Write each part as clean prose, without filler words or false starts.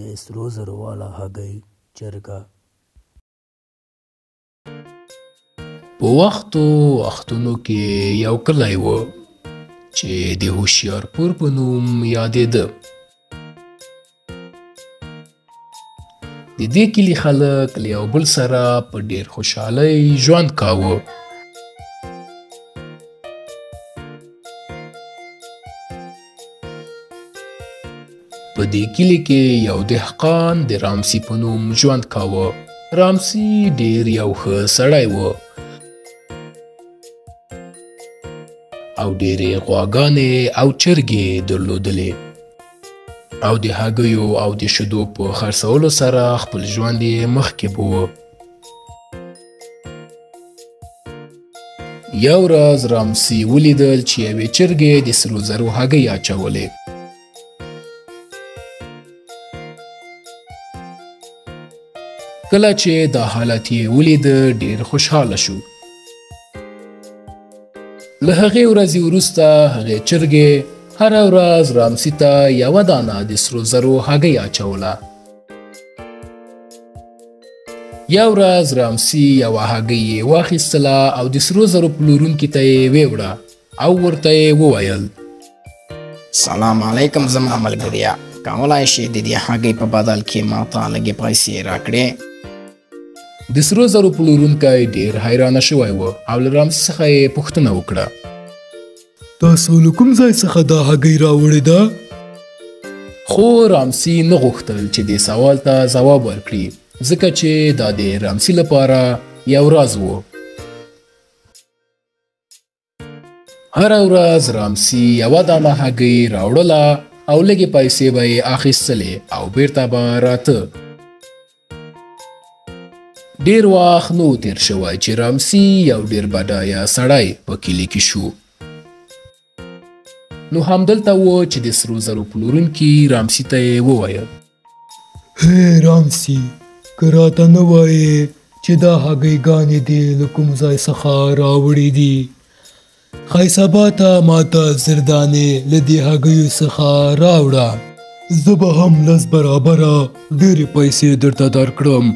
د سرو زرو والا هګۍ چرګه. په وختونو کې یو کلی و چې د هوښیارپور په نوم یادېده. د دې کلي خلک له یو بل سره په ډېر خوشحالۍ ژوند کاوه. په دې کلي کې یو دهقان د رامسي په نوم ژوند کاوه. رامسي ډېر یو ښه سړی و او ډېرې غواګانې او چرګې درلودلې او د هګیو او د شیدو په خرڅولو سره خپل ژوند یې مخکې بوه. یو ورځ رامسي ولیدل چې یوې چرګې د سرو زرو هګۍ اچولې. کله چې دا حالت یې ولیده ډېر خوشحاله شو. له هغې ورځې وروسته هغې چرګې هره ورځ رامسي ته یوه دانه د سرو زرو هګۍ اچوله. یو ورځ رامسي یوه هګۍ یې واخیستله او د سرو زرو پلورونکي ته یې ویوړه او ورته یې وویل: سلام علیکم زما ملګریا، کولی شې د دې هګۍ په بدل کې ما ته لږې پیسې راکړې؟ د سرو زرو پلورونکی ډېر حیرانه شوی و او له رامسي څخه یې پوښتنه وکړه: تاسو له کوم ځای څخه دا هګۍ راوړې ده؟ خو رامسي نه غوښتل چې دې سوال ته ځواب ورکړي، ځکه چې دا د رامسي لپاره یو راز و. هره ورځ رامسي یوه دانه هګۍ راوړله او لږې پیسې به یې اخیستلې او بیرته به راته. ډېر وخت نو تیر شوی چې رامسي یو ډېر بډایه سړی په کلي کې شو. نو همدلته و چې د سرو زرو پلورونکي رامسي ته یې وویل: هی رامسي، که راته نه وایې چې دا هګیګانې دې له کوم ځای څخه راوړې دي، ښایي سبا ته ماته زر دانې له دې هګیو څخه راوړه، زه به هم لس برابره ډېرې پیسې درته درکړم.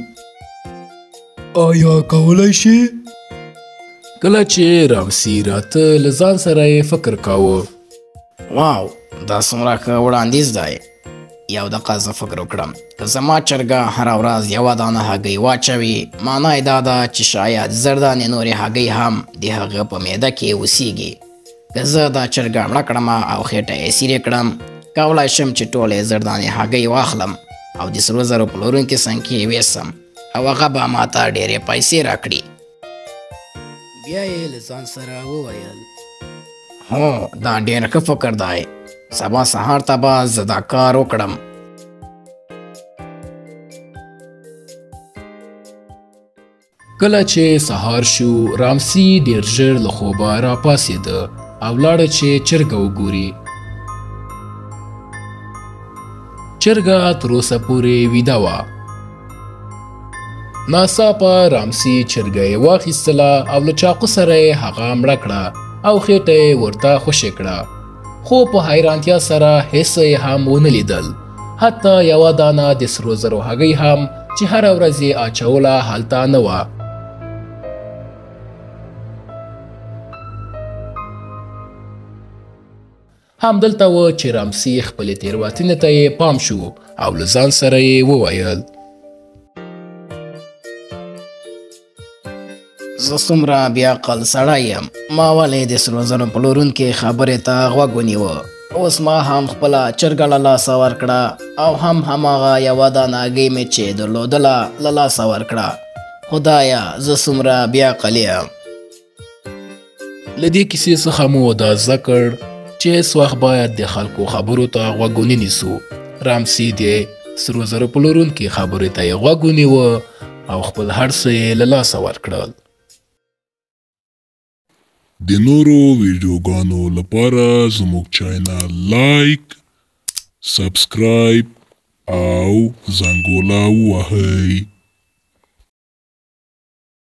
آیا کولی شې؟ کله چې رامسي راته له ځان سره یې فکر کاوه. واو، دا څومره ښه وړاندیز دی. یو دقیقه زه فکر وکړم، که زما چرګه هره ورځ یوه دانه هګۍ واچوي، معنا یې دا ده چې شاید زر دانې نورې هګۍ هم د هغه په معده کې اوسیږي. که زه دا چرګه مړه کړم او خېټه یې سیرې کړم، کولی شم چې ټولې زر دانې هګۍ واخلم او د سرو زرو پلورونکي څنګ کې یې ویسم او هغه به ما ته ډېرې پیسې راکړي. بیا یې له ځان سره وویل: هو، دا ډېر ښه فکر دی. سبا سهار ته به زه دا کار وکړم. کله چې سهار شو، رامسي ډېر ژر له خوبه راپاڅېده او لاړه چې چرګه وګوري. چرګه تر اوسه پورې ویده وه. ناڅاپه رامسي چرګه یې واخیستله او له چاقو سره یې هغه مړه کړه او خېټه یې ورته خوشې کړه، خو په حیرانتیا سره هیڅ یې هم ونه لیدل. حتی یوه دانه د سرو زرو هګۍ هم چې هره ورځ یې اچوله هلته نه وه. همدلته و چې رامسي خپلې تېروتنې ته یې پام شو او له ځان سره یې وویل: زه څومره بې عقل سړی یم، ما ولې د سرو زرو پلورونکي خبرې ته غوږ ونیوه. اوس ما هم خپله چرګه له لاسه ورکړه او هم هماغه یوه دانه هګۍ مې چې درلودله له لاسه ورکړه. خدایه، زه څومره بې عقل یم. له دې کیسې څخه مو دا زده کړ چې هېڅ وخت باید د خلکو خبرو ته غوږ ونه نیسو. رامسي د سرو زرو پلورونکي خبرې ته یې غوږ ونیوه او خپل هر څه یې له لاسه ورکړل. د نورو ویډیوګانو لپاره زموږ چینل لایک، سبسکرایب او زنګوله ووهئ.